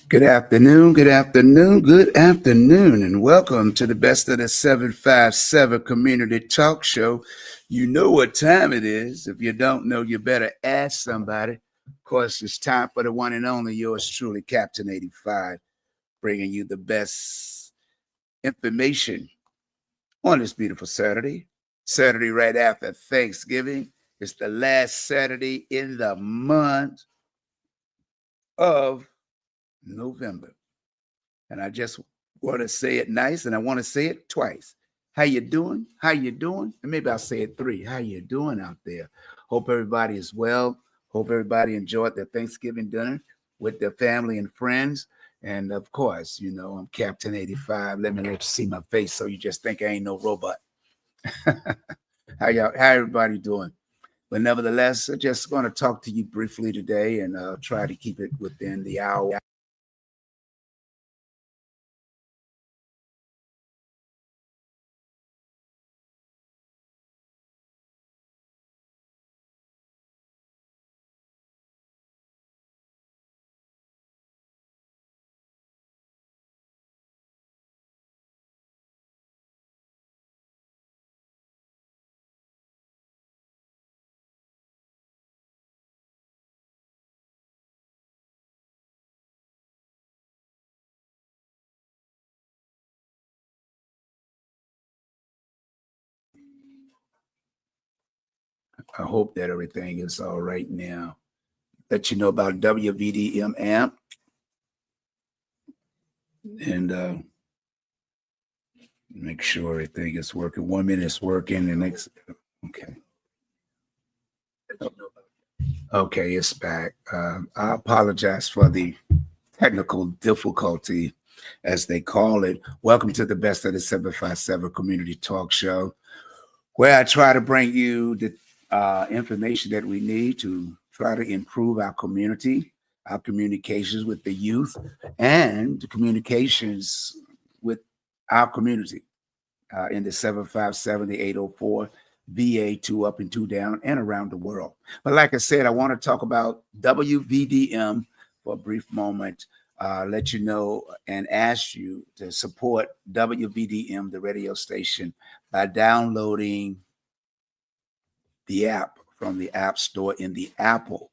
Good afternoon, good afternoon, good afternoon, and welcome to the Best of the 757 Community Talk Show. You know what time it is. If you don't know, you better ask somebody. Of course, it's time for the one and only yours truly, Captain 85, bringing you the best information on this beautiful Saturday. Saturday right after Thanksgiving. It's the last Saturday in the month of November. And I just want to say it nice, and I want to say it twice. How you doing? How you doing? And maybe I'll say it three. How you doing out there? Hope everybody is well. Hope everybody enjoyed their Thanksgiving dinner with their family and friends. And of course, you know, I'm Captain 85. Let me let you see my face so you just think I ain't no robot. How everybody doing? But nevertheless, I'm just going to talk to you briefly today and try to keep it within the hour. I hope that everything is all right now. Let you know about WVDM amp and make sure everything is working. 1 minute is working, the next. Okay. Okay, it's back. I apologize for the technical difficulty, as they call it. Welcome to the Best of the 757 Community Talk Show, where I try to bring you the information that we need to try to improve our community, our communications with the youth, and the communications with our community in the 757, the 804, VA, 2 up and 2 down, and around the world. But like I said, I want to talk about WVDM for a brief moment. Let you know and ask you to support WVDM, the radio station, by downloading the app from the App Store in the Apple.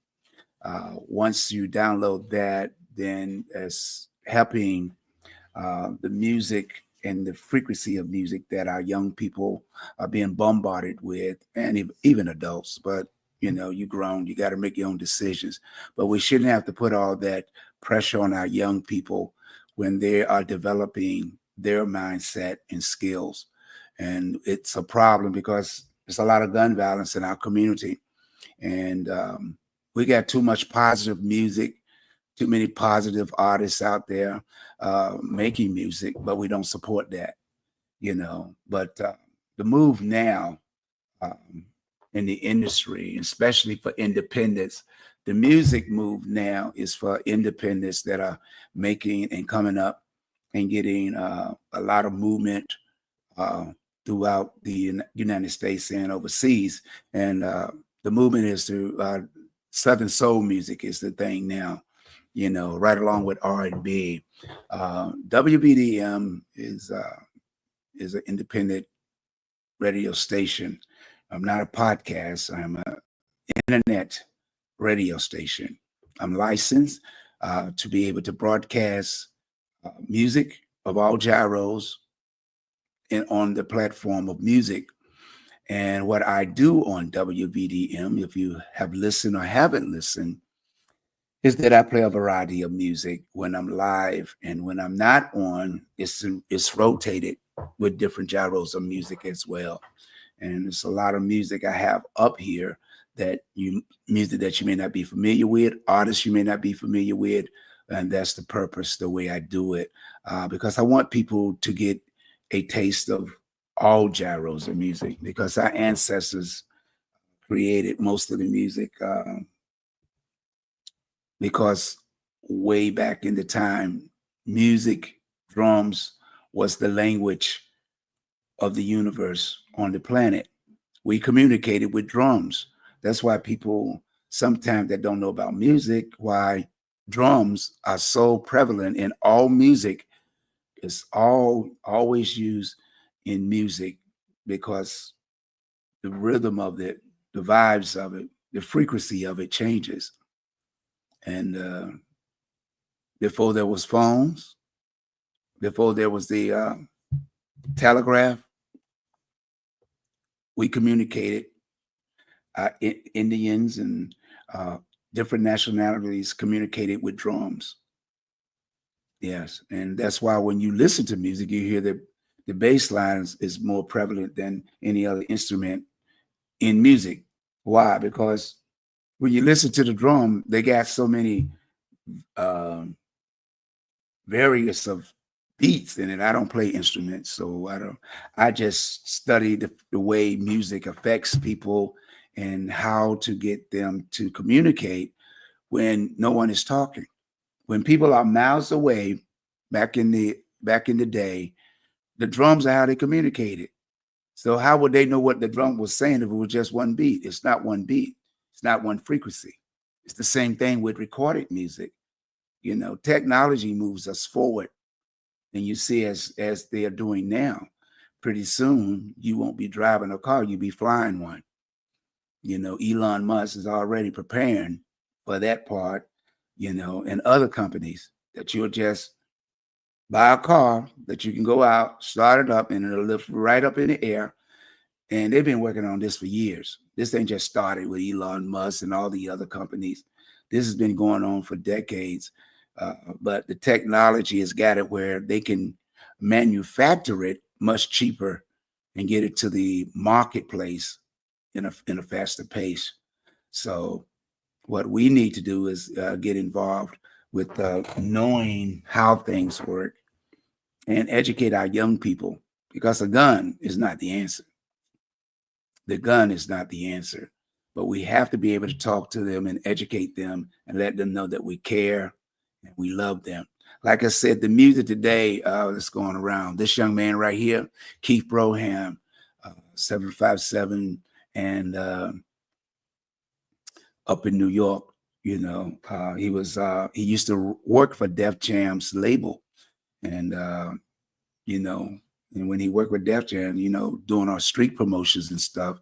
Once you download that, then it's helping the music and the frequency of music that our young people are being bombarded with, and even adults. But you know, you grown, you got to make your own decisions. But we shouldn't have to put all that pressure on our young people when they are developing their mindset and skills. And it's a problem because there's a lot of gun violence in our community, and we got too much positive music, too many positive artists out there making music, but we don't support that, you know. But the move now in the industry, especially for independents, the music move now is for independents that are making and coming up and getting a lot of movement uh, throughout the United States and overseas. And the movement is to Southern soul music is the thing now, you know, right along with R&B. WBDM is an independent radio station. I'm not a podcast. I'm an internet radio station. I'm licensed to be able to broadcast music of all gyros and on the platform of music. And what I do on WBDM, if you have listened or haven't listened, is that I play a variety of music when I'm live, and when I'm not on, it's rotated with different gyros of music as well. And it's a lot of music I have up here that music that you may not be familiar with, artists you may not be familiar with, and that's the purpose, the way I do it, because I want people to get a taste of all gyros of music, because our ancestors created most of the music. Because way back in the time, music, drums was the language of the universe on the planet. We communicated with drums. That's why people sometimes that don't know about music, why drums are so prevalent in all music. It's always used in music because the rhythm of it, the vibes of it, the frequency of it changes. And before there was phones, before there was the telegraph, we communicated. Indians and different nationalities communicated with drums. Yes, and that's why when you listen to music, you hear the bass lines is more prevalent than any other instrument in music. Why? Because when you listen to the drum, they got so many um, various of beats in it. I don't play instruments, so I don't. I just study the way music affects people and how to get them to communicate when no one is talking. When people are miles away, back in the day, the drums are how they communicated. So how would they know what the drum was saying if it was just one beat? It's not one beat. It's not one frequency. It's the same thing with recorded music. You know, technology moves us forward, and you see as they are doing now. Pretty soon, you won't be driving a car; you'll be flying one. You know, Elon Musk is already preparing for that part. You know, and other companies that you'll just buy a car that you can go out, start it up, and it'll lift right up in the air. And they've been working on this for years. This ain't just started with Elon Musk and all the other companies. This has been going on for decades. But the technology has got it where they can manufacture it much cheaper and get it to the marketplace in a faster pace. So what we need to do is get involved with knowing how things work and educate our young people, because a gun is not the answer. The gun is not the answer, but we have to be able to talk to them and educate them and let them know that we care and we love them. Like I said, the music today that's going around, this young man right here, Keith Broham, 757, and up in New York, you know, he used to work for Def Jam's label. And, you know, and when he worked with Def Jam, you know, doing our street promotions and stuff,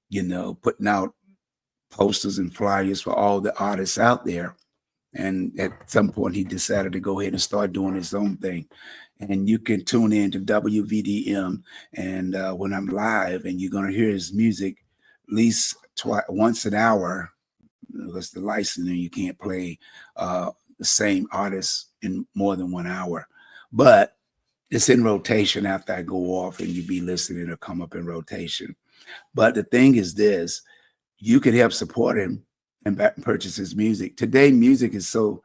you know, putting out posters and flyers for all the artists out there. And at some point, he decided to go ahead and start doing his own thing. And you can tune in to WVDM, and when I'm live, and you're going to hear his music at least once an hour. Because the licensing, you can't play the same artist in more than 1 hour. But it's in rotation after I go off, and you be listening or come up in rotation. But the thing is this, you could help support him and purchase his music. Today, music is so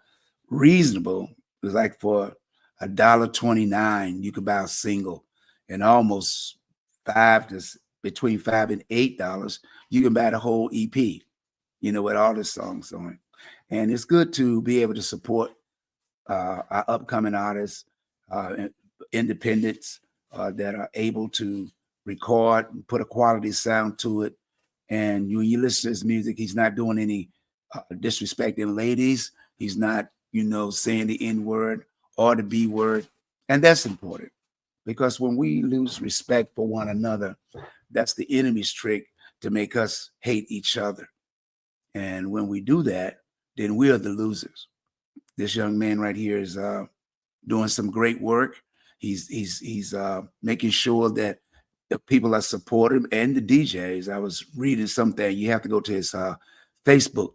reasonable. It's like for $1.29, you could buy a single, and almost between $5 and $8, you can buy the whole EP, you know, with all the songs on it. And it's good to be able to support our upcoming artists, independents that are able to record and put a quality sound to it. And when you listen to his music, he's not doing any disrespecting ladies. He's not, you know, saying the N word or the B word. And that's important, because when we lose respect for one another, that's the enemy's trick to make us hate each other. And when we do that, then we are the losers. This young man right here is doing some great work. He's making sure that the people that support him and the DJs. I was reading something. You have to go to his Facebook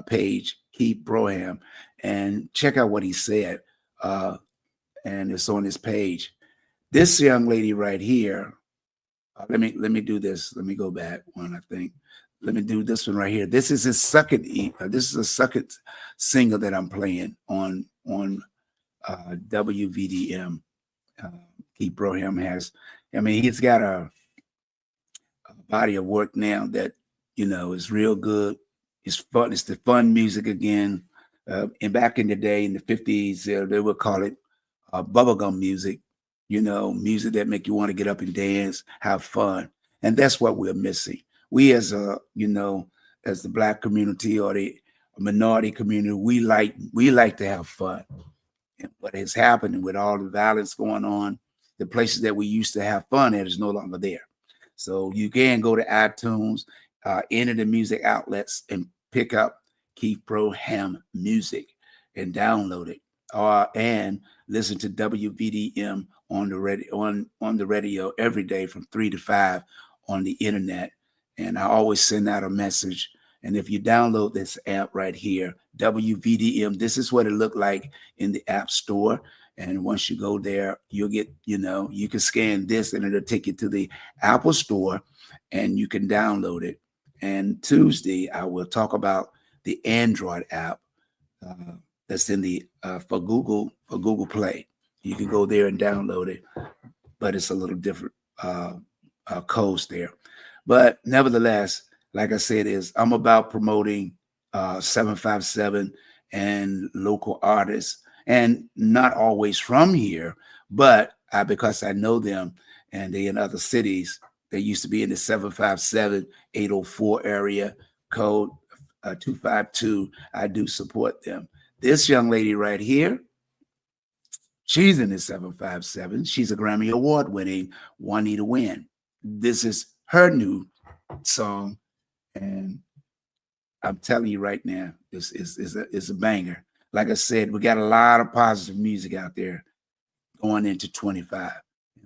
page, Keith Broham, and check out what he said. And it's on his page. This young lady right here. Let me do this. Let me go back one. I think. Let me do this one right here. This is his second. This is a second single that I'm playing on WVDM. Keith Broham has. I mean, he's got a body of work now that, you know, is real good. It's fun. It's the fun music again. And back in the day, in the 50s, they would call it bubblegum music. You know, music that make you want to get up and dance, have fun, and that's what we're missing. We as a, you know, as the Black community or the minority community, we like to have fun. And what is happening with all the violence going on, the places that we used to have fun at is no longer there. So you can go to iTunes, any of the music outlets, and pick up Keith Pro Ham Music and download it, and listen to WVDM on the radio every day from 3 to 5 on the internet. And I always send out a message. And if you download this app right here, WVDM, this is what it looked like in the App Store. And once you go there, you'll get, you can scan this and it'll take you to the Apple Store and you can download it. And Tuesday, I will talk about the Android app that's in the for Google Play. You can go there and download it, but it's a little different codes there. But nevertheless, like I said, I'm about promoting 757 and local artists, and not always from here, but because I know them and they in other cities. They used to be in the 757 804 area code 252. I do support them. This young lady right here, she's in the 757. She's a Grammy Award winning Juanita Wynn. This is her new song, and I'm telling you right now, it's a banger. Like I said, we got a lot of positive music out there going into 25.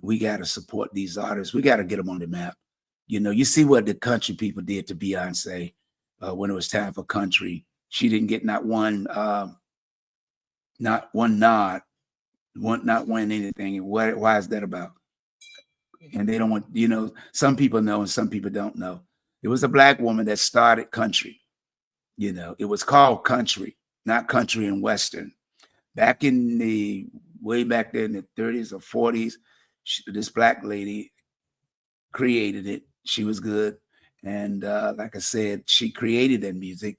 We got to support these artists. We got to get them on the map. You see what the country people did to Beyonce when it was time for country. She didn't get not one nod, not win anything. And why is that about? And they don't want, some people know and some people don't know. It was a Black woman that started country. It was called country, not country and Western. Back in way back there in the 30s or 40s, this Black lady created it. She was good. And like I said, she created that music.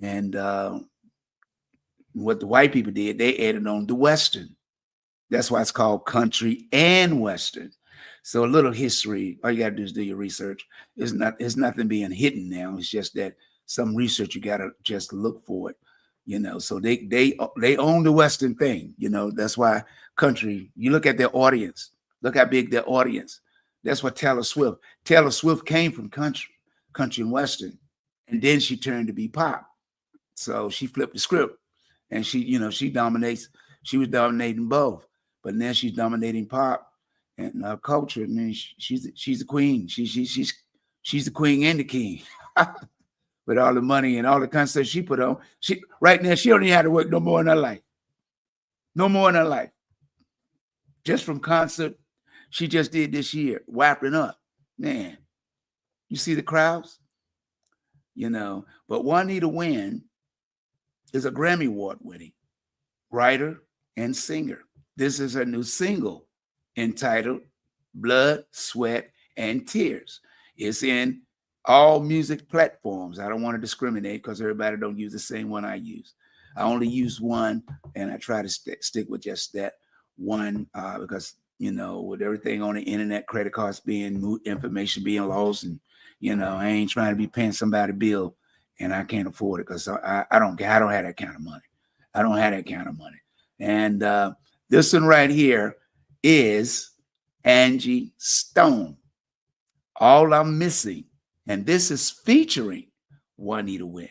And what the white people did, they added on the Western. That's why it's called country and Western. So a little history, all you got to do is do your research. It's nothing being hidden now. It's just that some research, you got to just look for it. So they own the Western thing. That's why country, you look at their audience, look how big their audience. That's what Taylor Swift came from country and Western, and then she turned to be pop. So she flipped the script, and she dominates. She was dominating both, but now she's dominating pop and culture. And then she's the queen. She's the queen and the king. With all the money and all the concerts she put on, right now she don't even have to work no more in her life. No more in her life. Just from concert she just did this year, wrapping up. Man, you see the crowds? But Juanita Wynn is a Grammy Award winning writer and singer. This is her new single entitled Blood, Sweat, and Tears. It's in all music platforms. I don't want to discriminate because everybody don't use the same one I use. I only use one, and I try to stick with just that one because, with everything on the internet, credit cards information being lost, and, I ain't trying to be paying somebody a bill and I can't afford it because I don't have that kind of money. I don't have that kind of money. And this one right here is Angie Stone. All I'm Missing. And this is featuring Juanita Wynn.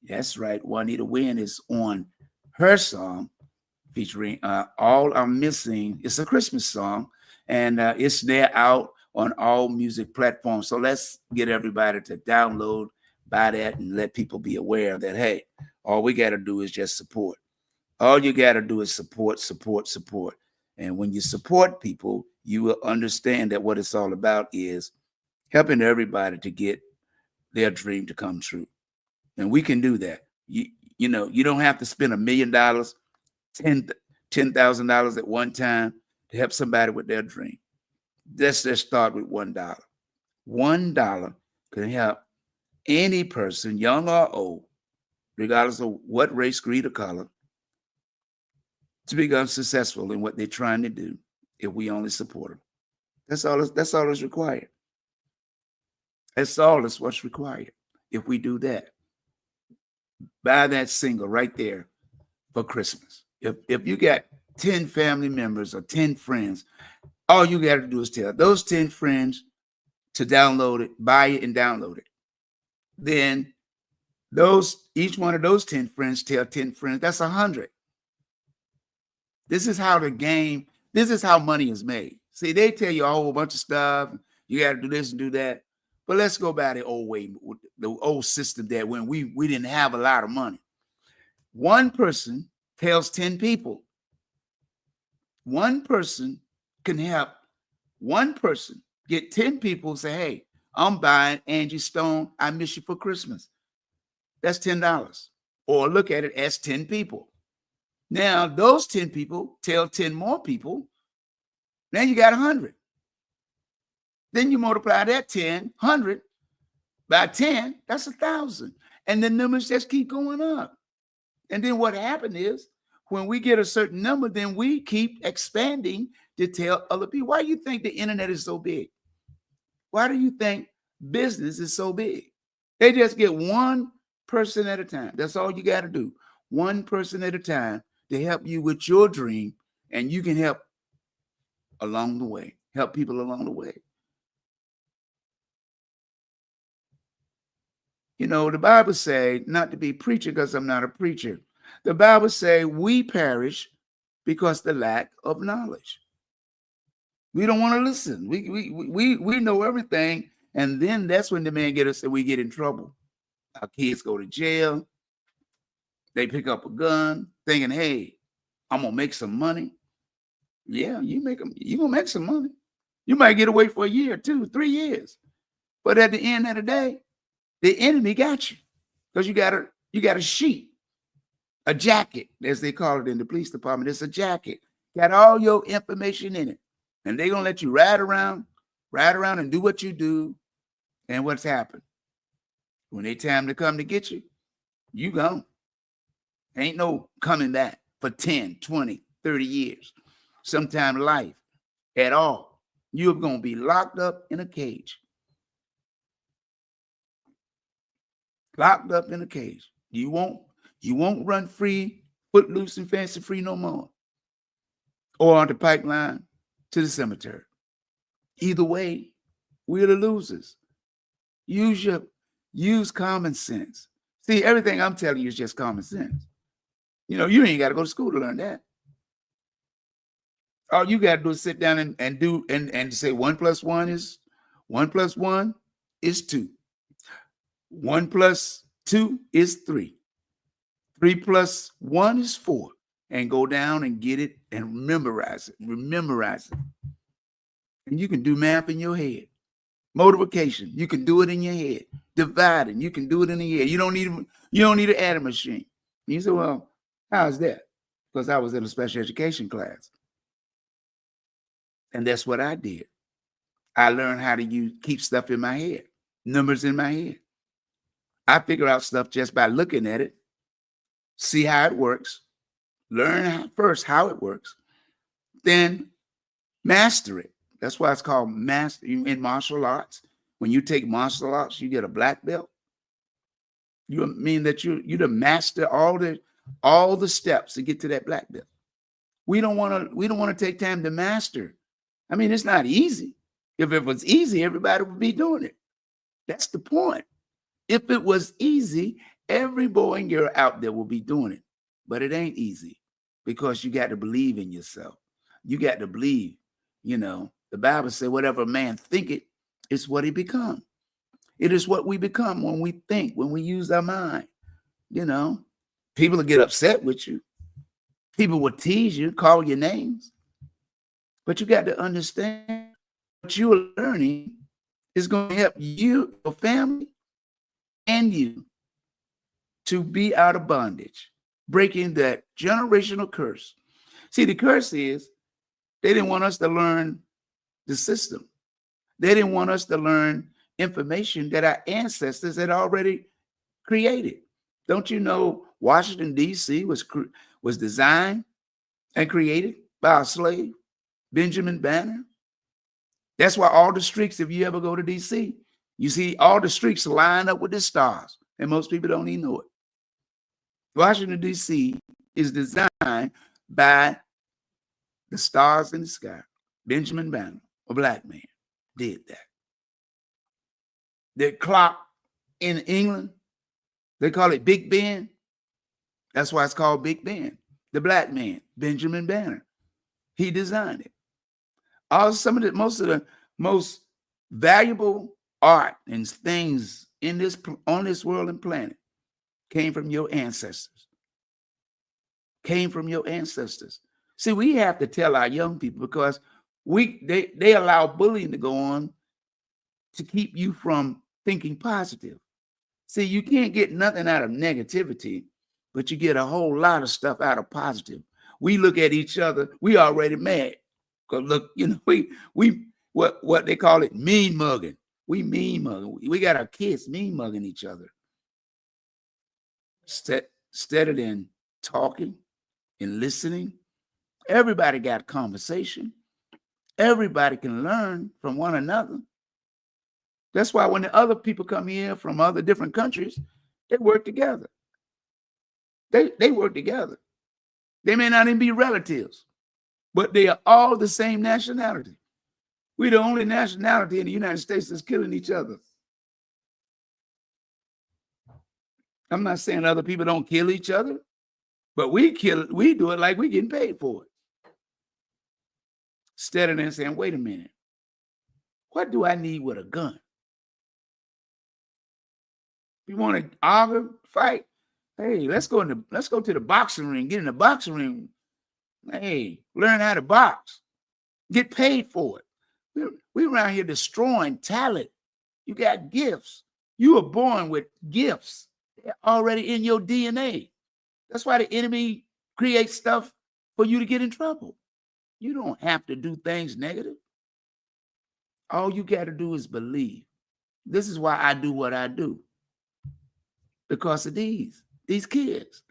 That's right. Juanita Wynn is on her song featuring All I'm Missing. It's a Christmas song, and it's there out on all music platforms. So let's get everybody to download, buy that, and let people be aware that, hey, all we got to do is just support. All you got to do is support. And when you support people, you will understand that what it's all about is helping everybody to get their dream to come true. And we can do that. You don't have to spend $1 million, $10,000 at one time to help somebody with their dream. Let's just start with $1. $1 can help any person, young or old, regardless of what race, creed, or color, to become successful in what they're trying to do if we only support them. That's all that's required. That's what's required if we do that. Buy that single right there for Christmas. If you got 10 family members or 10 friends, all you got to do is tell those 10 friends to download it, buy it, and download it. Then each one of those 10 friends tell 10 friends. That's 100. This is how this is how money is made. See, they tell you a whole bunch of stuff. You got to do this and do that. But let's go by the old way, the old system that when we didn't have a lot of money. One person tells 10 people. One person can help one person get 10 people say, hey, I'm buying Angie Stone, I Miss You for Christmas. That's $10. Or look at it as 10 people. Now, those 10 people tell 10 more people. Now you got 100. Then you multiply that 100 by 10, that's 1,000. And the numbers just keep going up. And then what happened is when we get a certain number, then we keep expanding to tell other people. Why do you think the internet is so big? Why do you think business is so big? They just get one person at a time. That's all you got to do. One person at a time to help you with your dream, and you can help along the way, help people along the way. You know, the Bible say not to be preacher because I'm not a preacher. The Bible say we perish because the lack of knowledge. We don't want to listen. We know everything, and then that's when the man get us and we get in trouble. Our kids go to jail. They pick up a gun, thinking, "Hey, I'm gonna make some money." Yeah, you gonna make some money. You might get away for a year, 2, 3 years, but at the end of the day, the enemy got you because you got a sheet, a jacket, as they call it in the police department. It's a jacket, got all your information in it, and they're gonna let you ride around and do what you do. And what's happened? When they time to come to get you, you gone. Ain't no coming back for 10, 20, 30 years, sometime life at all. You're gonna be locked up in a cage. Locked up in a cage. You won't run free, footloose and fancy free no more. Or on the pipeline to the cemetery. Either way, we're the losers. Use common sense. See, everything I'm telling you is just common sense. You know, you ain't got to go to school to learn that. All you got to do is sit down and say 1 + 1 is 1 + 1 is 2. 1 + 2 is 3. 3 + 1 is 4. And go down and get it and memorize it. And you can do math in your head. Multiplication, you can do it in your head. Dividing, you can do it in your head. You don't need an adding machine. And you say, well, how's that? Because I was in a special education class. And that's what I did. I learned how to keep stuff in my head, numbers in my head. I figure out stuff just by looking at it, see how it works, learn first how it works, then master it. That's why it's called master in martial arts. When you take martial arts, you get a black belt. You mean that you the master all the steps to get to that black belt. We don't want to take time to master. I mean, it's not easy. If it was easy, everybody would be doing it. That's the point. If it was easy, every boy and girl out there will be doing it. But it ain't easy because you got to believe in yourself. You got to believe, you know. The Bible says, whatever a man thinketh is what he become. It is what we become when we think, when we use our mind. You know, people will get upset with you. People will tease you, call you names. But you got to understand what you're learning is going to help you, your family, and you to be out of bondage, breaking that generational curse. See, the curse is they didn't want us to learn the system. They didn't want us to learn information that our ancestors had already created. Don't you know Washington, D.C. was designed and created by a slave, Benjamin Banner? That's why all the streets, if you ever go to D.C., you see all the streets line up with the stars, and most people don't even know it. Washington, D.C. is designed by the stars in the sky. Benjamin Banner, a black man, did that. The clock in England, they call it Big Ben. That's why it's called Big Ben. The black man, Benjamin Banner, he designed it. Most of the most valuable art and things on this world and planet came from your ancestors. Came from your ancestors. See, we have to tell our young people because they allow bullying to go on to keep you from thinking positive. See, you can't get nothing out of negativity, but you get a whole lot of stuff out of positive. We look at each other, we already mad. Because look, we what they call it, mean mugging. We mean mugging. We got our kids mean mugging each other. Instead of then talking and listening, everybody got conversation. Everybody can learn from one another. That's why when the other people come here from other different countries, they work together. They work together. They may not even be relatives, but they are all the same nationality. We're the only nationality in the United States that's killing each other. I'm not saying other people don't kill each other, but we do it like we're getting paid for it. Instead of then saying, wait a minute, what do I need with a gun? You want to argue, fight? Hey, let's go to the boxing ring. Get in the boxing ring. Hey, learn how to box. Get paid for it. We're around here destroying talent. You got gifts. You were born with gifts. They're already in your DNA. That's why the enemy creates stuff for you to get in trouble. You don't have to do things negative. All you got to do is believe. This is why I do what I do. Because of these kids.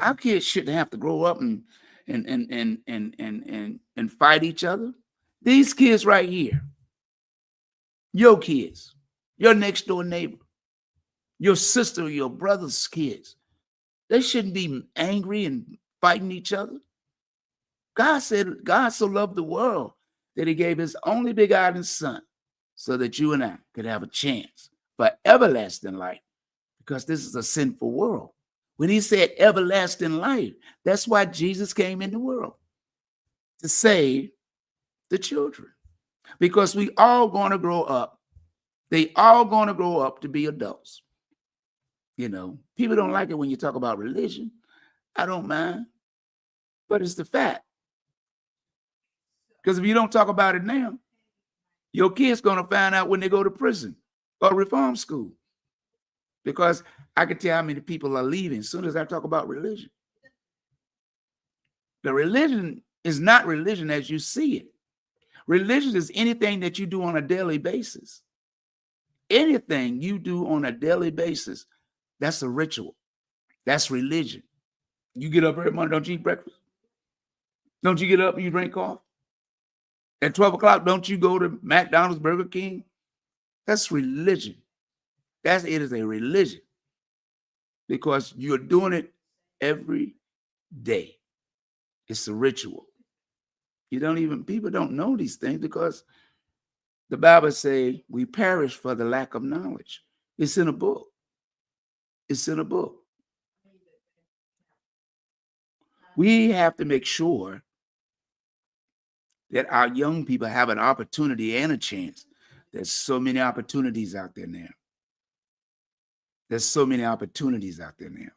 Our kids shouldn't have to grow up and fight each other. These kids right here, your kids, your next door neighbor, your sister, your brother's kids, they shouldn't be angry and fighting each other. God said, God so loved the world that he gave his only begotten son so that you and I could have a chance for everlasting life, because this is a sinful world. When he said everlasting life, that's why Jesus came in the world, to save the children, because we all going to grow up. They all going to grow up to be adults. You know, people don't like it when you talk about religion. I don't mind, but it's the fact. Because if you don't talk about it now, your kids going to find out when they go to prison or reform school. Because I can tell how many people are leaving as soon as I talk about religion. The religion is not religion as you see it. Religion is anything that you do on a daily basis. Anything you do on a daily basis, that's a ritual. That's religion. You get up every morning, don't you eat breakfast? Don't you get up and you drink coffee? At 12 o'clock, don't you go to McDonald's, Burger King? That's religion. It is a religion, because you're doing it every day. It's a ritual. People don't know these things because the Bible says we perish for the lack of knowledge. It's in a book. It's in a book. We have to make sure that our young people have an opportunity and a chance. There's so many opportunities out there now. There's so many opportunities out there now.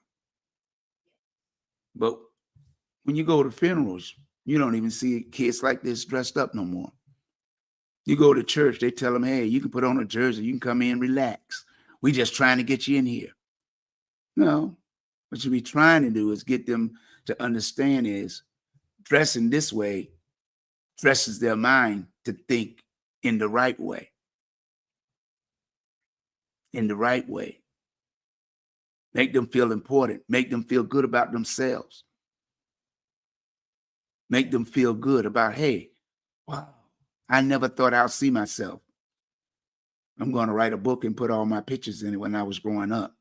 But when you go to funerals, you don't even see kids like this dressed up no more. You go to church, they tell them, hey, you can put on a jersey, you can come in, relax. We just trying to get you in here. No, what you be trying to do is get them to understand is dressing this way dresses their mind to think in the right way. In the right way. Make them feel important. Make them feel good about themselves. Make them feel good about, hey, wow, I never thought I'd see myself. I'm going to write a book and put all my pictures in it when I was growing up,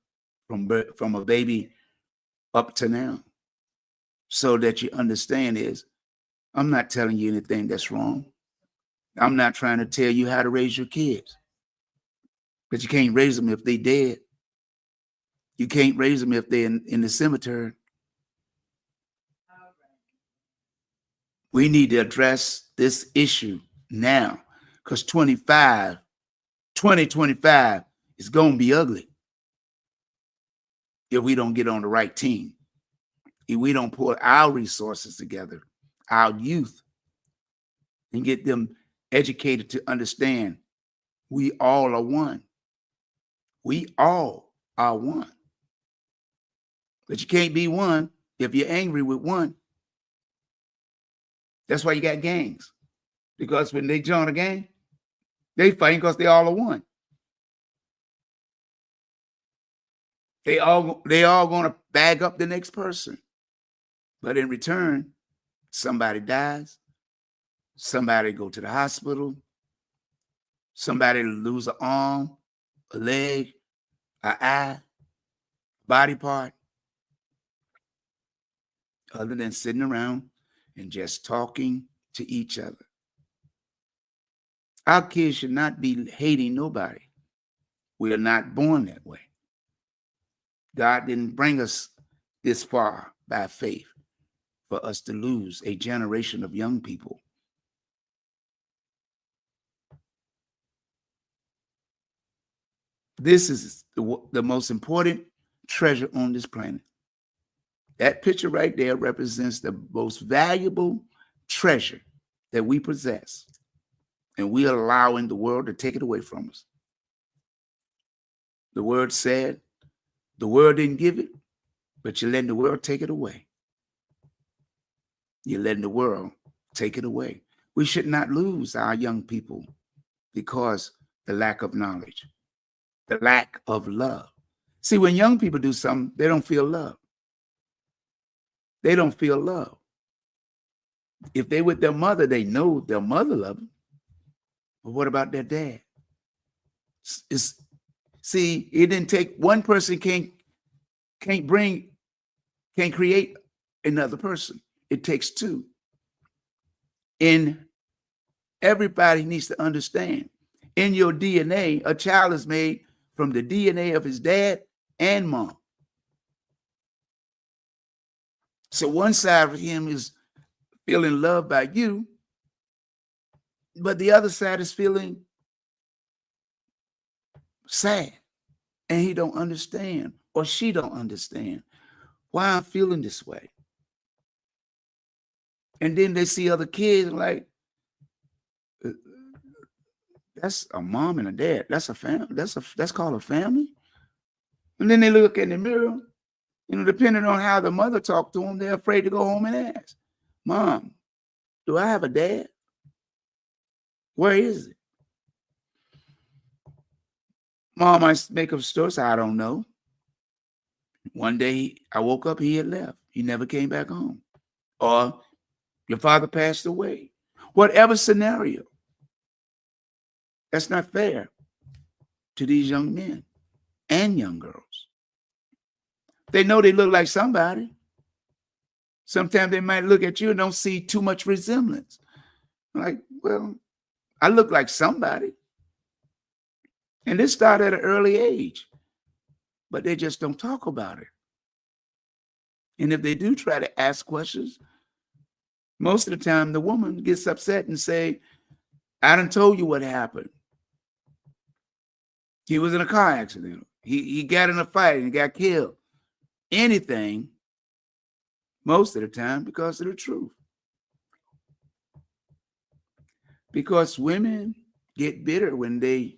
from a baby up to now, so that you understand is I'm not telling you anything that's wrong. I'm not trying to tell you how to raise your kids, but you can't raise them if they dead. You can't raise them if they're in the cemetery. We need to address this issue now, because 2025 is going to be ugly if we don't get on the right team. If we don't put our resources together, our youth, and get them educated to understand we all are one. We all are one. But you can't be one if you're angry with one. That's why you got gangs. Because when they join a gang, they fight because they all are one. They all going to bag up the next person. But in return, somebody dies, somebody go to the hospital, somebody lose an arm, a leg, an eye, body part, other than sitting around and just talking to each other. Our kids should not be hating nobody. We are not born that way. God didn't bring us this far by faith for us to lose a generation of young people. This is the most important treasure on this planet. That picture right there represents the most valuable treasure that we possess, and we are allowing the world to take it away from us. The word said, the world didn't give it, but you're letting the world take it away. You're letting the world take it away. We should not lose our young people because the lack of knowledge, the lack of love. See, when young people do something, they don't feel love. They don't feel love. If they with their mother, they know their mother loves them. But what about their dad? See, it didn't take one person can't create another person. It takes two. And everybody needs to understand, in your DNA, a child is made from the DNA of his dad and mom. So one side of him is feeling loved by you, but the other side is feeling sad, and he don't understand, or she don't understand why I'm feeling this way. And then they see other kids like, that's a mom and a dad. That's a family. That's called a family. And then they look in the mirror, depending on how the mother talked to them, they're afraid to go home and ask, Mom, do I have a dad? Where is it? Mom might make up stories. I don't know. One day I woke up, he had left. He never came back home. Or your father passed away. Whatever scenario. That's not fair to these young men and young girls. They know they look like somebody. Sometimes they might look at you and don't see too much resemblance. Like, well, I look like somebody. And this started at an early age, but they just don't talk about it. And if they do try to ask questions, most of the time the woman gets upset and say, I done told you what happened. He was in a car accident. He got in a fight and got killed. Anything, most of the time, because of the truth. Because women get bitter when they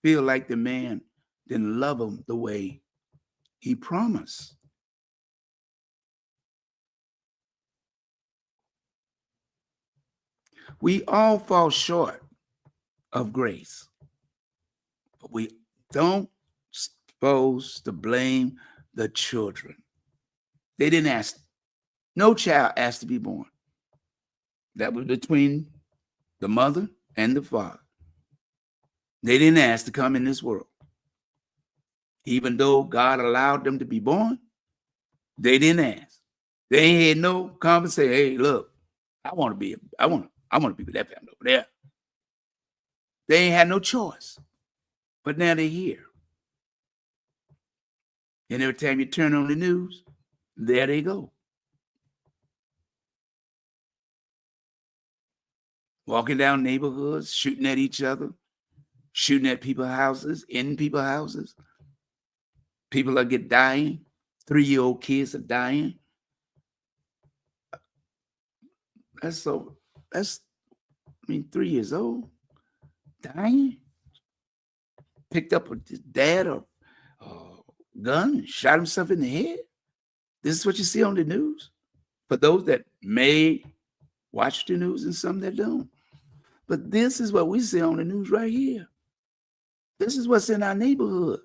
feel like the man didn't love them the way he promised. We all fall short of grace, but we don't supposed to blame the children. They didn't ask. No child asked to be born. That was between the mother and the father. They didn't ask to come in this world. Even though God allowed them to be born, They didn't ask. They ain't had no conversation. Hey, look, I want to be with that family over there. They ain't had no choice. But now they're here. And every time you turn on the news, there they go. Walking down neighborhoods, shooting at each other, shooting at people's houses, in people's houses. People are dying. 3-year-old kids are dying. That's 3 years old, dying. Picked up with his dad or gun and shot himself in the head. This is what you see on the news. For those that may watch the news and some that don't. But this is what we see on the news right here. This is what's in our neighborhood.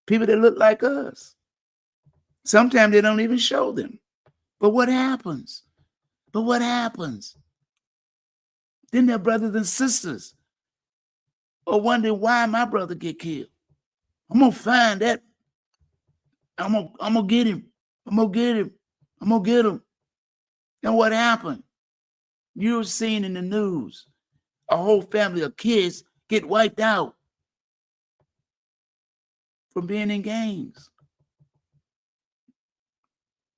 People that look like us. Sometimes they don't even show them. But what happens? Then their brothers and sisters are wondering why my brother get killed. I'm going to find that. I'm going to get him. I'm going to get him. And what happened? You're seeing in the news a whole family of kids get wiped out from being in gangs.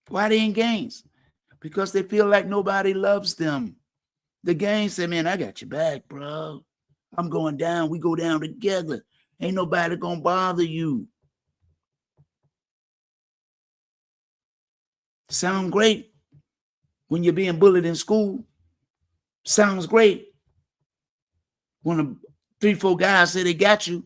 Why they in gangs? Because they feel like nobody loves them. The gangs say, man, I got your back, bro. I'm going down. We go down together. Ain't nobody gonna bother you. Sound great when you're being bullied in school. Sounds great when 3-4 guys say they got you.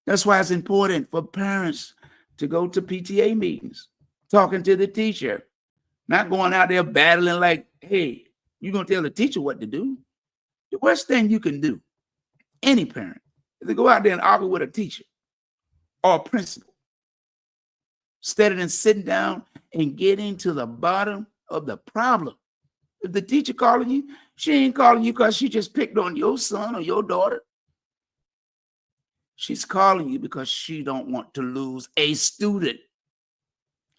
That's why it's important for parents to go to PTA meetings, talking to the teacher, not going out there battling like, hey, you're going to tell the teacher what to do. The worst thing you can do, any parent, is to go out there and argue with a teacher or a principal, instead of sitting down and getting to the bottom of the problem. If the teacher calling you, she ain't calling you because she just picked on your son or your daughter. She's calling you because she don't want to lose a student.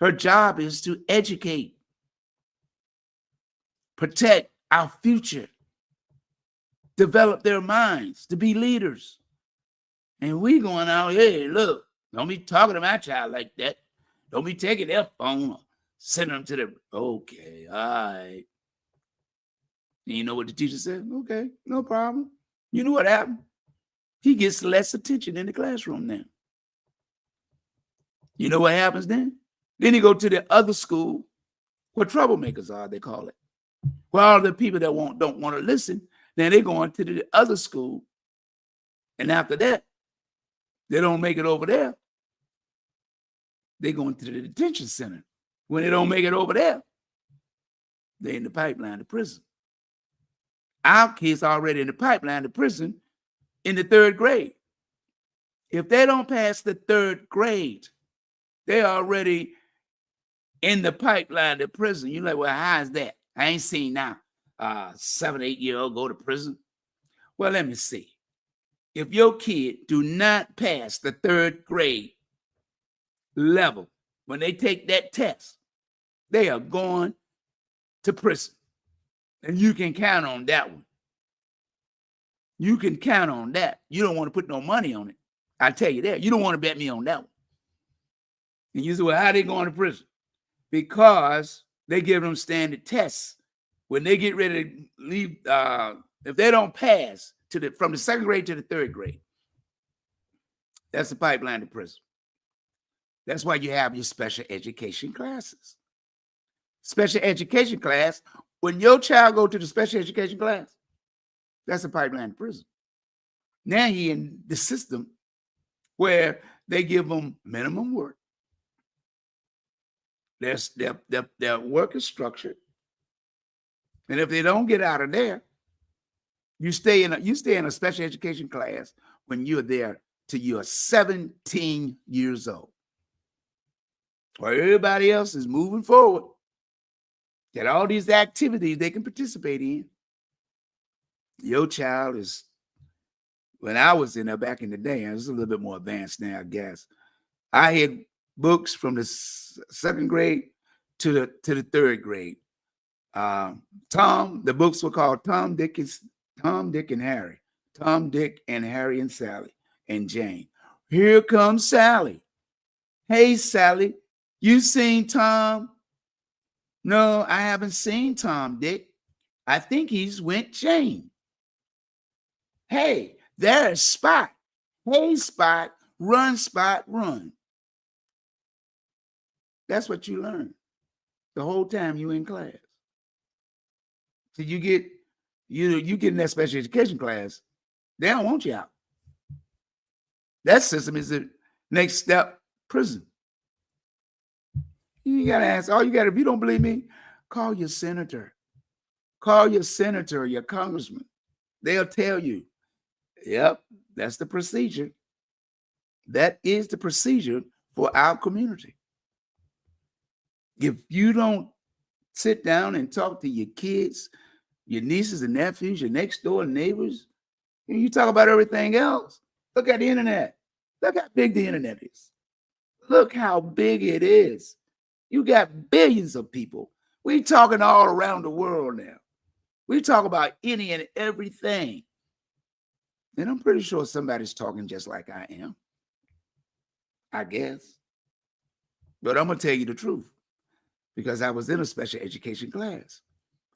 Her job is to educate, protect our future, develop their minds to be leaders. And we going out, hey, look, don't be talking to my child like that. Don't be taking their phone or sending them to the, okay, all right. And you know what the teacher said? Okay, no problem. You know what happened? He gets less attention in the classroom now. You know what happens then? Then he go to the other school where troublemakers are, they call it. Where all the people that don't want to listen, then they go on to the other school. And after that, they don't make it over there. They go into the detention center. When they don't make it over there, they're in the pipeline to prison. Our kids are already in the pipeline to prison in the 3rd grade. If they don't pass the 3rd grade, they're already in the pipeline to prison. You're like, well, how is that? I ain't seen now 7, 8-year-old go to prison. Well, let me see. If your kid do not pass the 3rd grade level, when they take that test, they are going to prison. And you can count on that one. You can count on that. You don't want to put no money on it. I tell you that. You don't want to bet me on that one. And you say, well, how are they going to prison? Because they give them standard tests. When they get ready to leave, if they don't pass from the 2nd grade to the 3rd grade, that's the pipeline to prison. That's why you have your special education classes. Special education class, when your child go to the special education class, that's a pipeline to prison. Now he in the system where they give them minimum work. Their work is structured. And if they don't get out of there, you stay in a special education class when you're there till you're 17 years old. While everybody else is moving forward, get all these activities they can participate in. Your child is, when I was in there back in the day, it was a little bit more advanced now, I guess. I had books from the second grade to the third grade. The books were called Tom, Dick, and Harry. Tom, Dick, and Harry and Sally and Jane. Here comes Sally. Hey, Sally, you seen Tom? No, I haven't seen Tom, Dick. I think he's with Jane. Hey, there's Spot. Hey, Spot, run, Spot, run. That's what you learn the whole time you in class. So you get in that special education class, they don't want you out. That system is the next step prison. You gotta ask, if you don't believe me, call your senator. Call your senator or your congressman. They'll tell you, yep, that's the procedure. That is the procedure for our community. If you don't sit down and talk to your kids, your nieces and nephews, your next door neighbors, and you talk about everything else, look at the internet. Look how big the internet is. Look how big it is. You got billions of people. We talking all around the world now. We talk about any and everything. And I'm pretty sure somebody's talking just like I am. I guess. But I'm going to tell you the truth because I was in a special education class.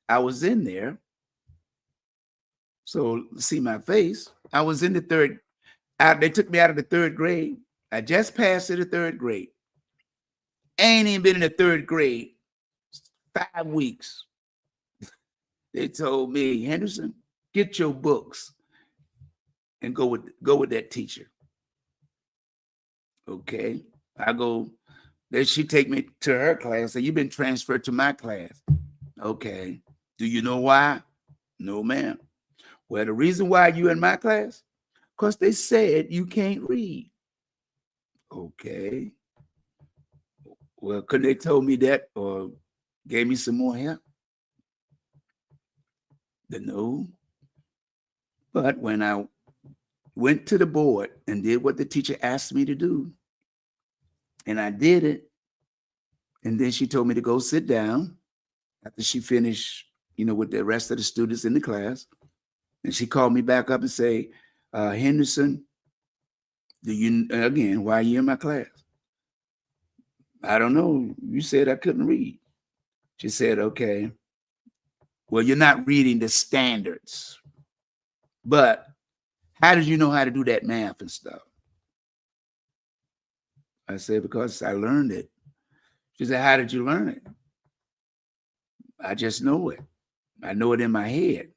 I was in there. So see my face. I was in the third. They took me out of the third grade. I just passed to the third grade. Ain't even been in the third grade 5 weeks. They told me, Henderson, get your books and go with that teacher. Okay, I go. Then she take me to her class. Say, you've been transferred to my class. Okay. Do you know why? No, ma'am. Well, the reason why you in my class, because they said you can't read. Okay. Well, couldn't they told me that or gave me some more help? No. But when I went to the board and did what the teacher asked me to do, and I did it, and then she told me to go sit down after she finished, with the rest of the students in the class. And she called me back up and say, Henderson, why are you in my class? I don't know. You said I couldn't read. She said, okay, well, you're not reading the standards. But how did you know how to do that math and stuff? I said, because I learned it. She said, how did you learn it? I just know it. I know it in my head.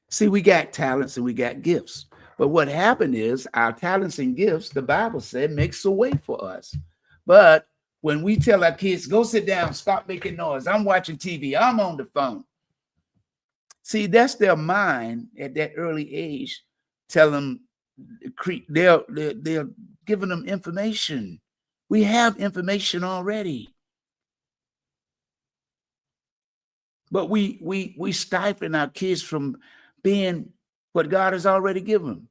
See, we got talents and we got gifts. But what happened is our talents and gifts, the Bible said, makes a way for us. But when we tell our kids, go sit down, stop making noise. I'm watching TV. I'm on the phone. See, that's their mind at that early age. Tell them, they're giving them information. We have information already. But we stifling our kids from being what God has already given them.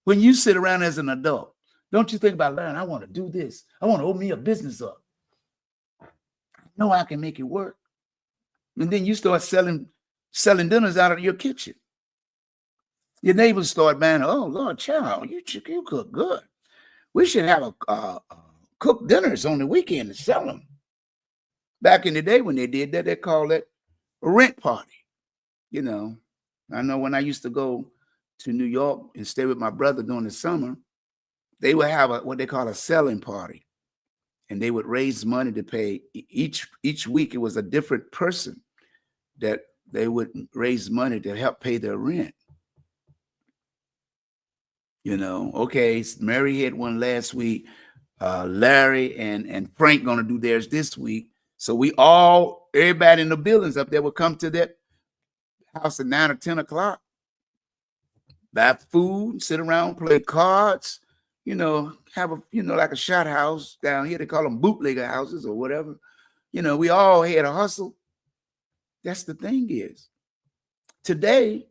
When you sit around as an adult, don't you think about learning, I want to do this. I want to open me a business up. I know I can make it work. And then you start selling dinners out of your kitchen. Your neighbors start buying, oh, Lord, child, you cook good. We should have a cook dinners on the weekend and sell them. Back in the day when they did that, they called it a rent party. I know when I used to go to New York and stay with my brother during the summer, they would have what they call a selling party. And they would raise money to pay each week. It was a different person that they would raise money to help pay their rent. Okay, Mary had one last week. Larry and Frank gonna do theirs this week. So everybody in the buildings up there will come to that house at 9 or 10 o'clock, buy food, sit around, play cards, have like a shot house down here. They call them bootlegger houses or whatever. We all had a hustle. That's the thing is, today,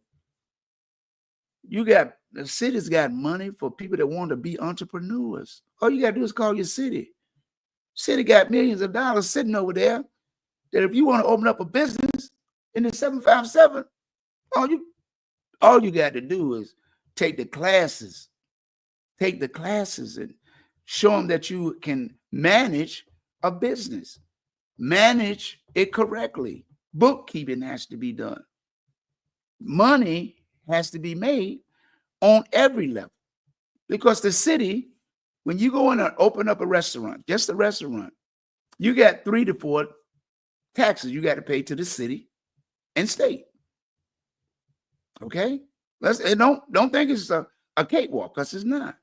the city's got money for people that want to be entrepreneurs. All you got to do is call your city. City got millions of dollars sitting over there that if you want to open up a business in the 757, all you got to do is take the classes and show them that you can manage a business, manage it correctly. Bookkeeping has to be done. Money has to be made on every level, because the city, when you go in and open up a restaurant, just a restaurant, you got 3 to 4 taxes you got to pay to the city and state. Okay, don't think it's a cakewalk, because it's not.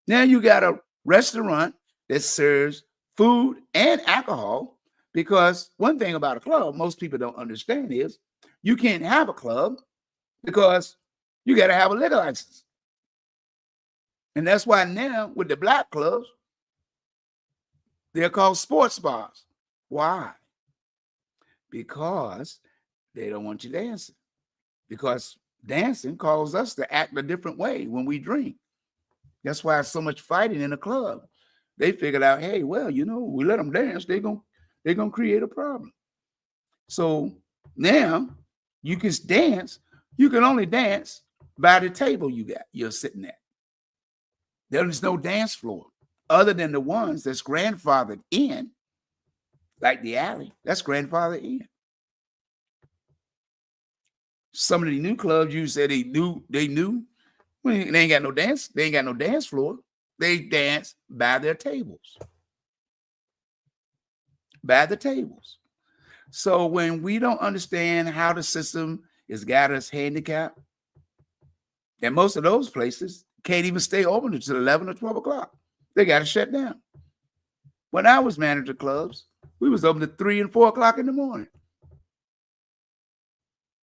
Now you got a restaurant that serves food and alcohol, because one thing about a club most people don't understand is you can't have a club because you got to have a liquor license. And that's why now with the black clubs, they're called sports bars. Why? Because they don't want you dancing. Because dancing causes us to act a different way when we drink. That's why there's so much fighting in the club. They figured out, hey, well, we let them dance, they're gonna create a problem. So now you can dance. You can only dance by the table you're sitting at. There's no dance floor other than the ones that's grandfathered in, like the alley. That's grandfathered in. Some of the new clubs, you said they knew. Well, they ain't got no dance. They ain't got no dance floor. They dance by their tables. By the tables. So when we don't understand how the system has got us handicapped, and most of those places can't even stay open until 11 or 12 o'clock. They got to shut down. When I was manager clubs, we was open at 3 and 4 o'clock in the morning.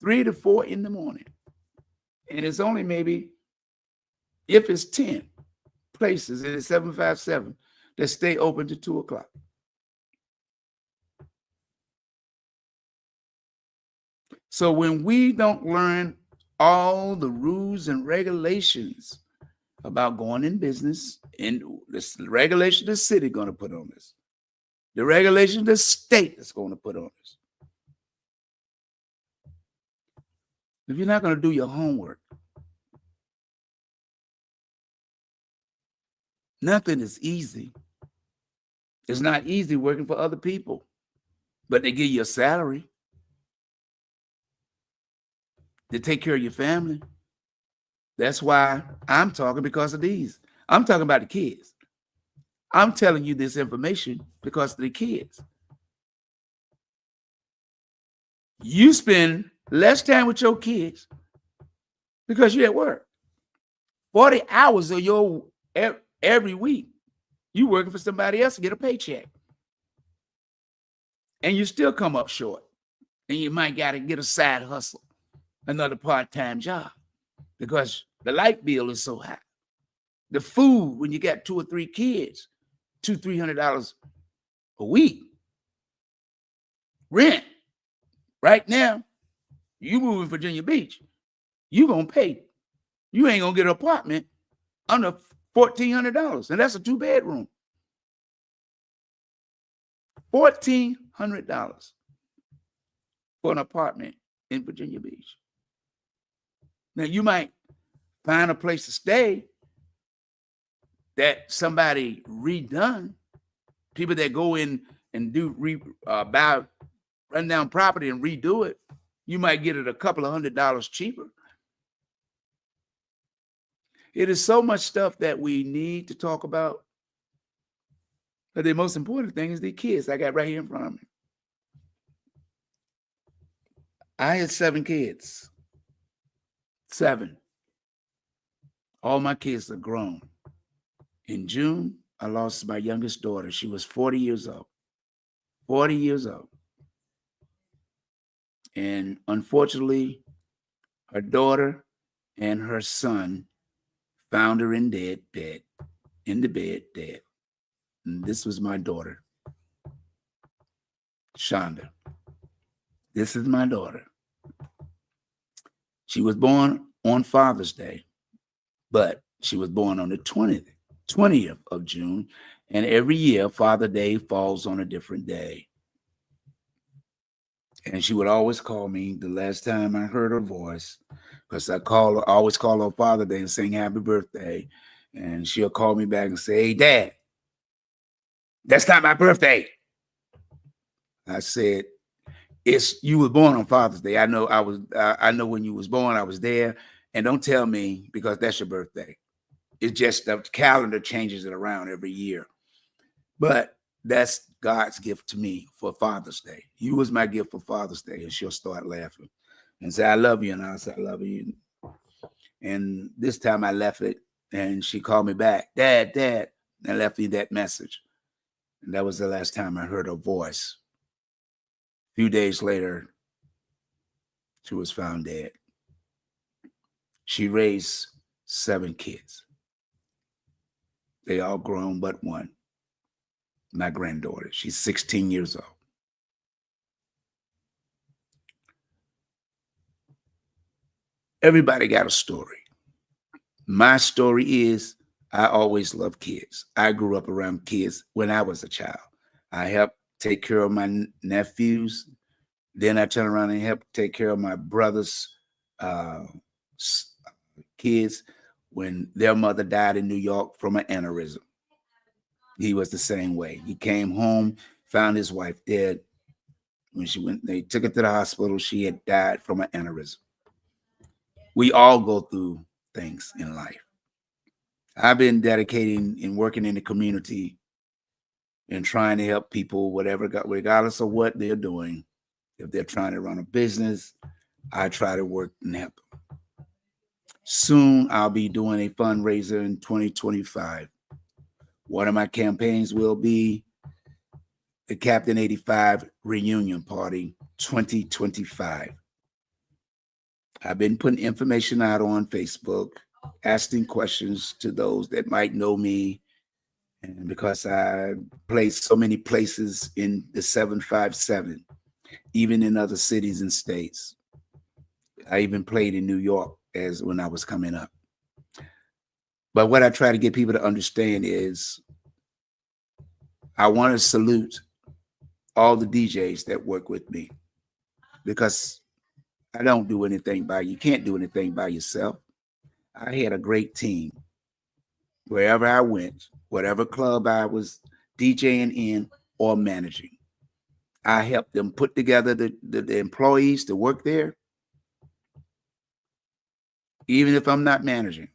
3 to 4 in the morning. And it's only maybe, if it's 10 places in the 757 that stay open to 2 o'clock. So when we don't learn all the rules and regulations about going in business, and this regulation the city going to put on this, the regulation the state is going to put on this. If you're not going to do your homework, nothing is easy. It's not easy working for other people, but they give you a salary to take care of your family. That's why I'm talking, because of these. I'm talking about the kids. I'm telling you this information because of the kids. You spend less time with your kids because you're at work. 40 hours of your every week, you working for somebody else to get a paycheck. And you still come up short. And you might got to get a side hustle, another part-time job, because the light bill is so high. The food, when you got 2 or 3 kids, $200-$300 a week. Rent. Right now, you move in Virginia Beach, you gonna pay. You ain't gonna get an apartment under $1,400, and that's a 2-bedroom. $1,400 for an apartment in Virginia Beach. Now you might find a place to stay that somebody redone. People that go in and do buy run down property and redo it, you might get it a couple of $100 cheaper. It is so much stuff that we need to talk about. But the most important thing is the kids I got right here in front of me. I had 7 kids. 7. All my kids are grown. In June, I lost my youngest daughter. She was 40 years old. 40 years old. And unfortunately, her daughter and her son found her in the bed, dead. And this was my daughter, Shonda. This is my daughter. She was born on Father's Day, but she was born on the 20th of June. And every year, Father Day falls on a different day. And she would always call me the last time I heard her voice, because I always call her Father Day and sing happy birthday. And she'll call me back and say, "Hey, Dad, that's not my birthday." I said, you were born on Father's Day. I know I know when you was born, I was there. And don't tell me because that's your birthday. It's just the calendar changes it around every year. But that's God's gift to me for Father's Day. You was my gift for Father's Day. And she'll start laughing and say, "I love you." And I'll say, "I love you." And this time I left it, and she called me back, "Dad, Dad," and left me that message. And that was the last time I heard her voice. A few days later, she was found dead. She raised 7 kids. They all grown but one, my granddaughter. She's 16 years old. Everybody got a story. My story is I always loved kids. I grew up around kids when I was a child. I helped take care of my nephews. Then I turned around and helped take care of my brother's kids when their mother died in New York from an aneurysm. He was the same way. He came home, found his wife dead. When they took her to the hospital, she had died from an aneurysm. We all go through things in life. I've been dedicating and working in the community and trying to help people, regardless of what they're doing. If they're trying to run a business, I try to work and help them. Soon, I'll be doing a fundraiser in 2025. One of my campaigns will be the CAPTAIN85 Reunion Party 2025. I've been putting information out on Facebook, asking questions to those that might know me. And because I played so many places in the 757, even in other cities and states. I even played in New York as when I was coming up. But what I try to get people to understand is I want to salute all the DJs that work with me, because I don't do anything you can't do anything by yourself. I had a great team. Wherever I went, whatever club I was DJing in or managing, I helped them put together the employees to work there, even if I'm not managing.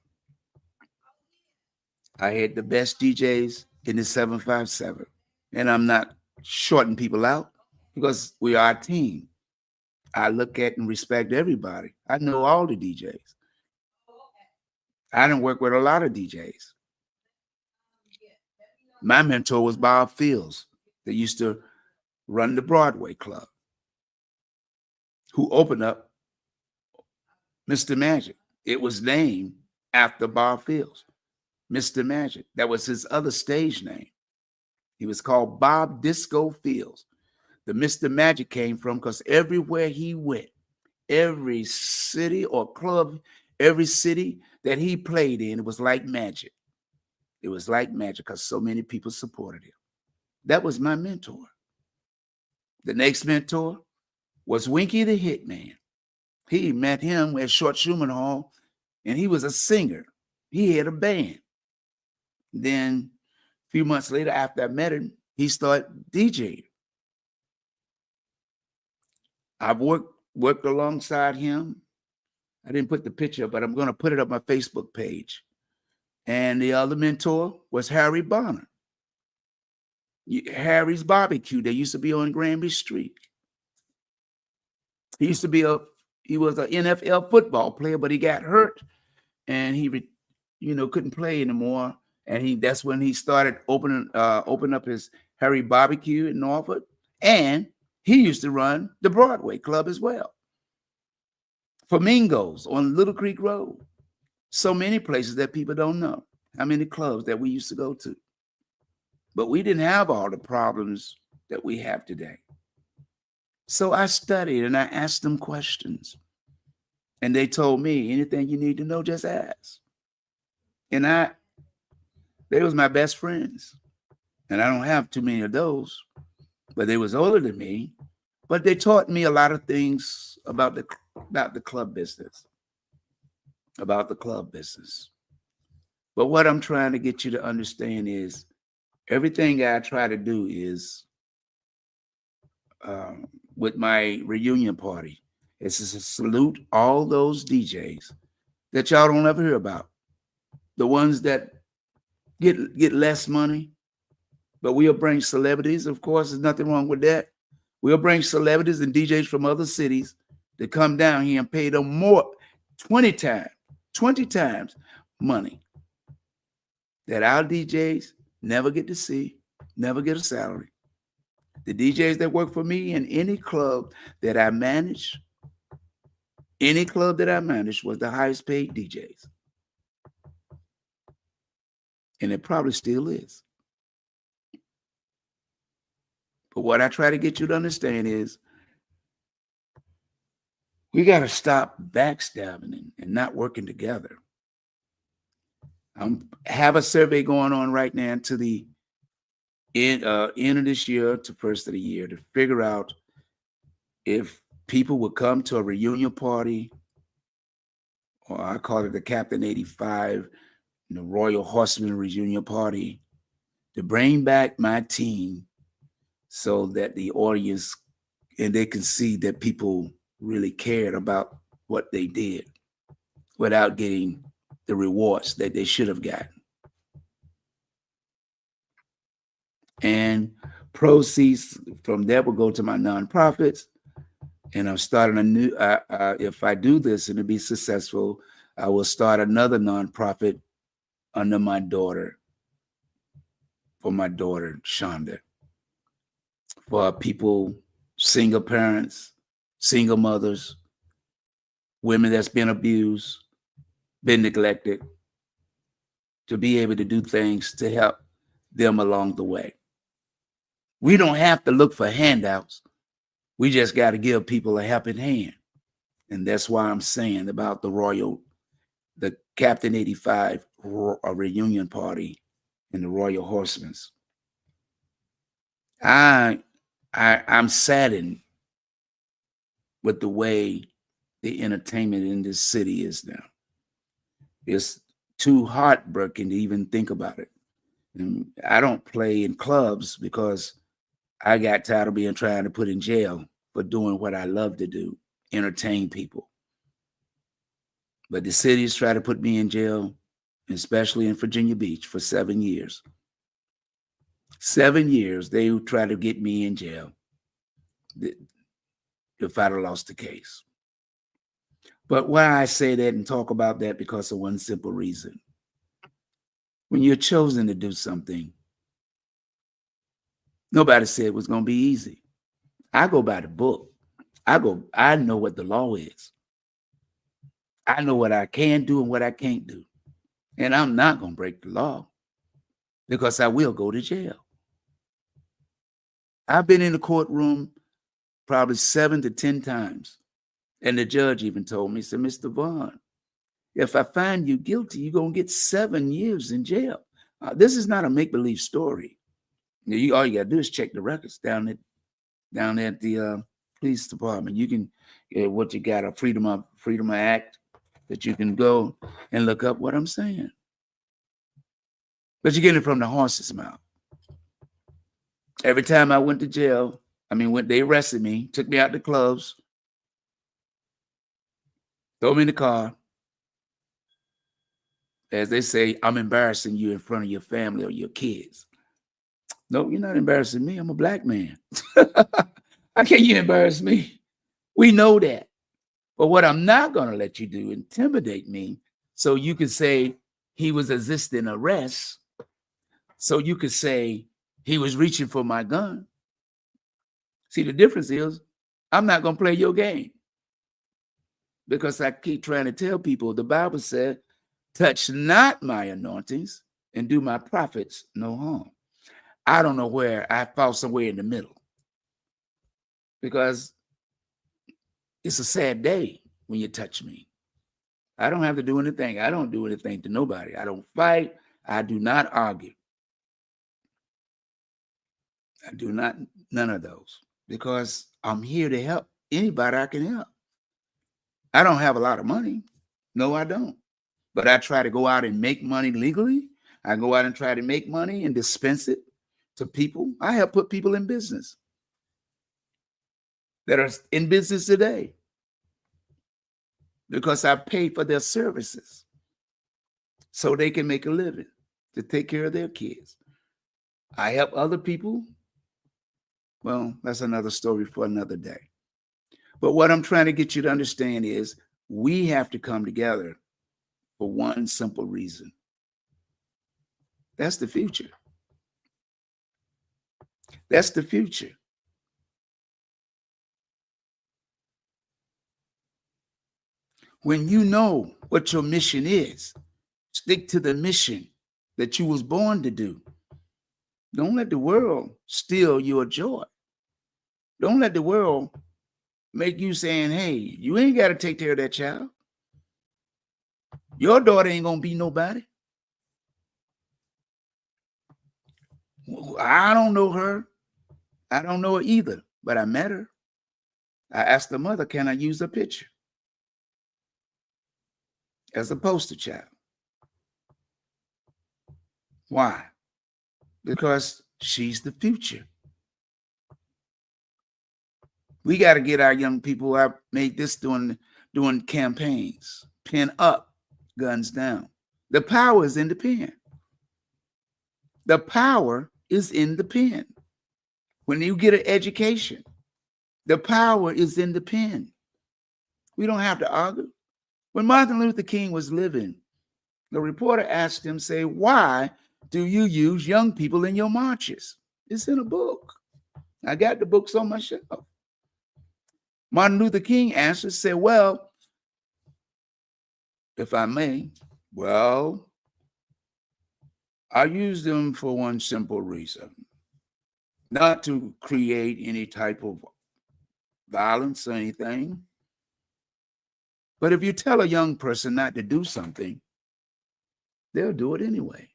I had the best DJs in the 757, and I'm not shorting people out because we are a team. I look at and respect everybody. I know all the DJs. I didn't work with a lot of DJs. My mentor was Bob Fields, that used to run the Broadway Club, who opened up Mr. Magic. It was named after Bob Fields, Mr. Magic. That was his other stage name. He was called Bob Disco Fields. The Mr. Magic came from because everywhere he went, every city or club, every city that he played in, it was like magic. It was like magic because so many people supported him. That was my mentor. The next mentor was Winky the Hitman. He met him at Short Schumann Hall, and he was a singer. He had a band. Then a few months later, after I met him, he started DJing. I've worked alongside him. I didn't put the picture, but I'm going to put it up my Facebook page. And the other mentor was Harry Bonner. Harry's Barbecue. They used to be on Granby Street. He was an NFL football player, but he got hurt, and he couldn't play anymore. And that's when he started open up his Harry Barbecue in Norfolk, and he used to run the Broadway Club as well. Flamingos on Little Creek Road. So many places that people don't know how many clubs that we used to go to. But we didn't have all the problems that we have today. So I studied and I asked them questions. And they told me, anything you need to know, just ask. And They was my best friends. And I don't have too many of those, but they was older than me. But they taught me a lot of things about the club business, about the club business. But what I'm trying to get you to understand is everything I try to do is with my reunion party is to salute all those DJs that y'all don't ever hear about. The ones that get less money, but we'll bring celebrities. Of course, there's nothing wrong with that. We'll bring celebrities and DJs from other cities to come down here and pay them more, 20 times money that our DJs never get to see, never get a salary. The DJs that work for me in any club that I manage, was the highest paid DJs. And it probably still is. But what I try to get you to understand is we got to stop backstabbing and not working together. I have a survey going on right now to the end of this year to first of the year to figure out if people would come to a reunion party, or I call it the CAPTAIN85, the Royal Horseman reunion party, to bring back my team so that the audience and they can see that people really cared about what they did without getting the rewards that they should have gotten. And proceeds from that will go to my nonprofits. And I'm starting a new, if I do this and to be successful, I will start another nonprofit under my daughter, for my daughter, Shonda, for people, single parents, single mothers, women that's been abused, been neglected, to be able to do things to help them along the way. We don't have to look for handouts. We just got to give people a helping hand. And that's why I'm saying about the CAPTAIN85 reunion party and the Royal Horsemen. I'm saddened with the way the entertainment in this city is now. It's too heartbreaking to even think about it. And I don't play in clubs because I got tired of being trying to put in jail for doing what I love to do, entertain people. But the cities try to put me in jail, especially in Virginia Beach, for 7 years. 7 years, they try to get me in jail if I'd have lost the case. But why I say that and talk about that, because of one simple reason. When you're chosen to do something, nobody said it was going to be easy. I go by the book. I know what the law is. I know what I can do and what I can't do. And I'm not going to break the law because I will go to jail. I've been in the courtroom probably 7 to 10 times. And the judge even told me, he said, Mr. Vaughn, if I find you guilty, you're going to get 7 years in jail. This is not a make-believe story. All you got to do is check the records down at the police department. You can, what you got, a Freedom of Act that you can go and look up what I'm saying. But you get it from the horse's mouth. Every time I went to jail, when they arrested me, took me out to clubs, throw me in the car. As they say, I'm embarrassing you in front of your family or your kids. No, you're not embarrassing me. I'm a black man. How can you embarrass me? We know that. But what I'm not going to let you do, intimidate me, so you can say he was resisting arrest, so you could say he was reaching for my gun. See, the difference is I'm not going to play your game, because I keep trying to tell people the Bible said, touch not my anointings and do my prophets no harm. I don't know where I fall somewhere in the middle, because it's a sad day when you touch me. I don't have to do anything. I don't do anything to nobody. I don't fight. I do not argue. I do not, none of those, because I'm here to help anybody I can help. I don't have a lot of money. No, I don't. But I try to go out and make money legally. I go out and try to make money and dispense it to people. I help put people in business that are in business today because I pay for their services so they can make a living to take care of their kids. I help other people. Well, that's another story for another day. But what I'm trying to get you to understand is we have to come together for one simple reason. That's the future. That's the future. When you know what your mission is, stick to the mission that you was born to do. Don't let the world steal your joy. Don't let the world make you saying, hey, you ain't got to take care of that child. Your daughter ain't going to be nobody. I don't know her. I don't know her either, but I met her. I asked the mother, can I use a picture as a poster child? Why? Because she's the future. We got to get our young people. I made this doing campaigns. Pen up, guns down. The power is in the pen. The power is in the pen. When you get an education, the power is in the pen. We don't have to argue. When Martin Luther King was living, the reporter asked him, say, why do you use young people in your marches? It's in a book. I got the books on my shelf. Martin Luther King answered, said, well, if I may, well, I use them for one simple reason, not to create any type of violence or anything. But if you tell a young person not to do something, they'll do it anyway.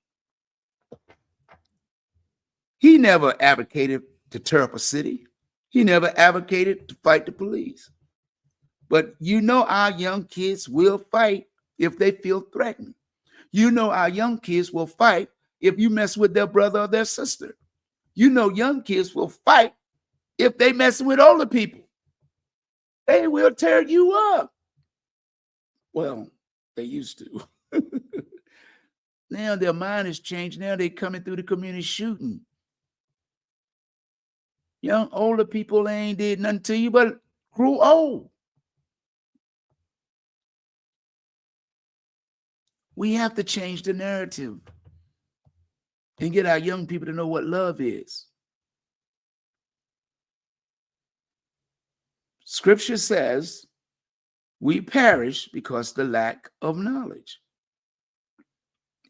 He never advocated to tear up a city. He never advocated to fight the police. But you know our young kids will fight if they feel threatened. You know our young kids will fight if you mess with their brother or their sister. You know young kids will fight if they mess with older people. They will tear you up. Well, they used to. Now their mind has changed. Now they're coming through the community shooting. Young, older people ain't did nothing to you, but grew old. We have to change the narrative and get our young people to know what love is. Scripture says we perish because of the lack of knowledge.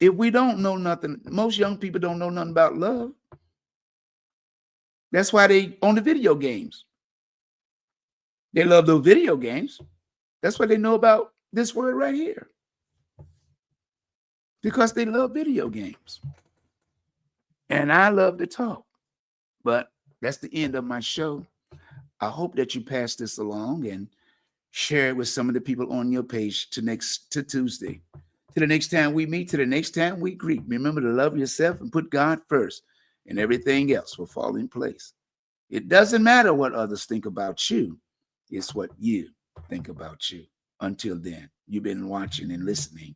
If we don't know nothing, most young people don't know nothing about love. That's why they on the video games. They love those video games. That's what they know about this word right here. Because they love video games. And I love to talk. But that's the end of my show. I hope that you pass this along and share it with some of the people on your page to Tuesday. To the next time we meet, to the next time we greet. Remember to love yourself and put God first, and everything else will fall in place. It doesn't matter what others think about you. It's what you think about you. Until then, you've been watching and listening